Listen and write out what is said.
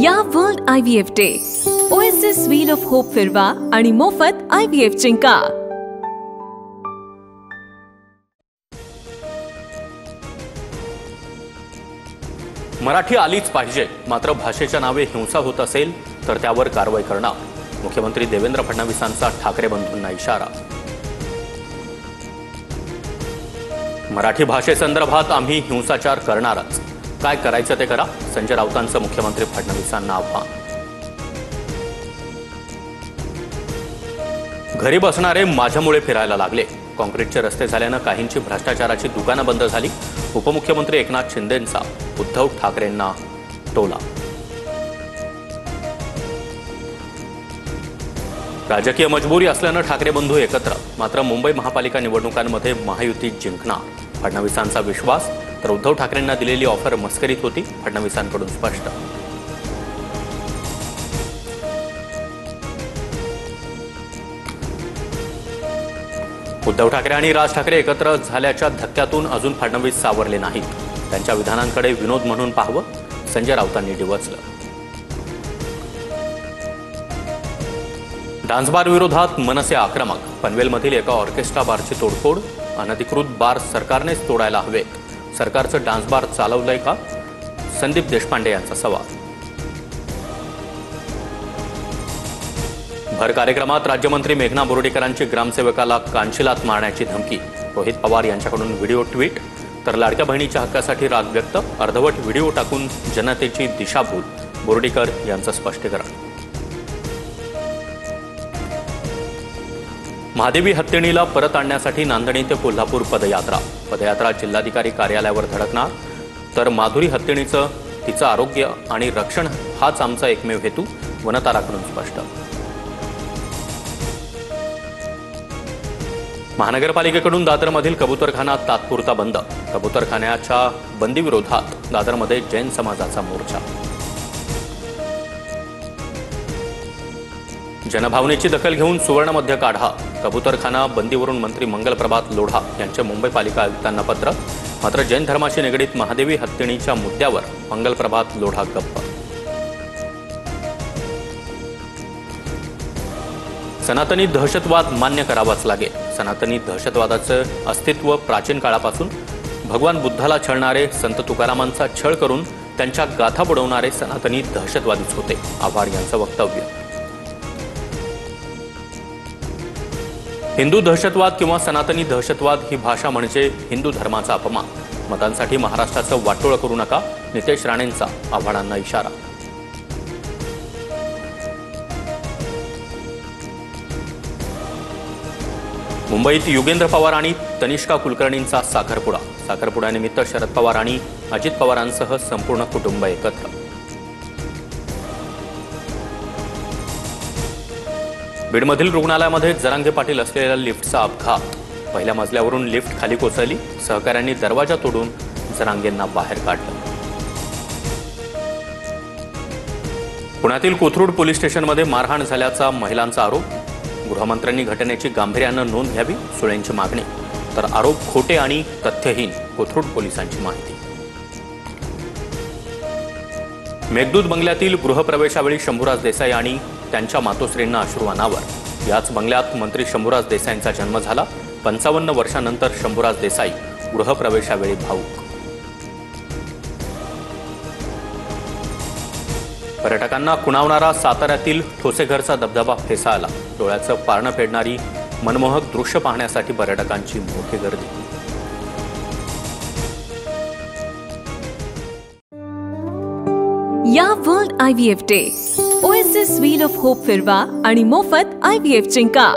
या world IVF day oasis wheel of hope फिरवा आणि मोफत IVF जिंका। मराठी आलीच पाहिजे, मात्र भाषेच्या नावे हिंसा होत असेल तर त्यावर कारवाई करणार। मुख्यमंत्री देवेंद्र फडणवीसांचा ठाकरे बंधूंना इशारा। मराठी भाषेसंदर्भात आम्ही हिंसाचार करणारच, काय करायचं ते करा, संजय राऊतांचं मुख्यमंत्री फडणवीसांना आव्हान। घरी बसणारे माझ्यामुळे फिरायला लागले, काँक्रीटचे रस्ते झाल्यानं काहींची भ्रष्टाचाराची दुकानं बंद झाली। उपमुख्यमंत्री एकनाथ शिंदेंचा उद्धव ठाकरेंना टोला। राजकीय मजबुरी असल्यानं ठाकरे बंधू एकत्र, मात्र मुंबई महापालिका निवडणुकांमध्ये महायुती जिंकणार, फडणवीसांचा विश्वास। तर उद्धव ठाकरेंना दिलेली ऑफर मस्करीत होती, फडणवीसांकडून स्पष्ट। उद्धव ठाकरे आणि राज ठाकरे एकत्र झाल्याच्या धक्क्यातून अजून फडणवीस सावरले नाहीत, त्यांच्या विधानांकडे विनोद म्हणून पाहावं, संजय राऊतांनी डिवचलं। डान्स बार विरोधात मनसे आक्रमक, पनवेलमधील एका ऑर्केस्ट्रा बारची तोडफोड, अनधिकृत बार सरकारनेच तोडायला हवे, सरकारचं डान्स बार चालवलंय का, संदीप देशपांडे यांचा सवाल। भर कार्यक्रमात राज्यमंत्री मेघना बोर्डीकरांची ग्रामसेवकाला कांशिलात मारण्याची धमकी, रोहित पवार यांच्याकडून व्हिडिओ ट्विट। तर लाडक्या बहिणीच्या हक्कासाठी राग व्यक्त, अर्धवट व्हिडिओ टाकून जनतेची दिशाभूल, बोर्डीकर यांचं स्पष्टीकरण। महादेवी हत्तीणीला परत आणण्यासाठी नांदणी ते कोल्हापूर पदयात्रा जिल्हाधिकारी कार्यालयावर धडकणार। तर माधुरी हत्तीणीचं तिचं आरोग्य आणि रक्षण हाच आमचा एकमेव हेतू, वनताराकडून स्पष्ट। महानगरपालिकेकडून दादरमधील कबूतरखाना तात्पुरता बंद, कबूतरखान्याच्या बंदीविरोधात दादरमध्ये जैन समाजाचा मोर्चा। जनभावनेची दखल घेऊन सुवर्णमध्य काढा, कबूतरखाना बंदीवरून मंत्री मंगलप्रभात लोढा यांचे मुंबई पालिका आयुक्तांना पत्र, मात्र जैन धर्माशी निगडीत महादेवी हत्तीणीच्या मुद्द्यावर मंगलप्रभात लोढा गप्प। सनातनी दहशतवाद मान्य करावाच लागेल, सनातनी दहशतवादाचं अस्तित्व प्राचीन काळापासून भगवान बुद्धाला छळणारे संत तुकारामांचा छळ करून त्यांच्या गाथा बुडवणारे सनातनी दहशतवादीच होते, आव्हाड यांचं वक्तव्य। हिंदू दहशतवाद किंवा सनातनी दहशतवाद ही भाषा म्हणजे हिंदू धर्माचा अपमान, मतांसाठी महाराष्ट्राचं वाटोळं करू नका, नितेश राणेंचा आव्हाडांना इशारा। मुंबईत युगेंद्र पवार आणि तनिष्का कुलकर्णींचा साखरपुड्यानिमित्त शरद पवार आणि अजित पवारांसह संपूर्ण कुटुंब एकत्र। बीडमधील रुग्णालयामध्ये जरांगे पाटील असलेल्या लिफ्टचा अपघात, पहिल्या मजल्यावरून लिफ्ट खाली कोसळली, सहकाऱ्यांनी दरवाजा तोडून जरांगेंना बाहेर काढलं। पुण्यातील कोथरूड पोलीस स्टेशनमध्ये मारहाण झाल्याचा महिलांचा आरोप, गृहमंत्र्यांनी घटनेची गांभीर्यानं नोंद घ्यावी, सुळेंची मागणी। तर आरोप खोटे आणि तथ्यहीन, कोथरूड पोलिसांची माहिती। मेघदूत बंगल्यातील गृहप्रवेशावेळी शंभूराज देसाई आणि त्यांच्या मातोश्रींना अश्रू अनावर, याच बंगल्यात मंत्री शंभूराज देसाईंचा जन्म झाला, 55 वर्षांनंतर शंभूराज देसाई गृहप्रवेशावेळी भावूक। पर्यटकांना खुणावणारा साताऱ्यातील ठोसेघरचा धबधबा फेसाळला, डोळ्याचं पारणं फेडणारी मनमोहक दृश्य पाहण्यासाठी पर्यटकांची मोठी गर्दी। या world IVF day oasis wheel of hope फिरवा आणि मोफत IVF जिंका।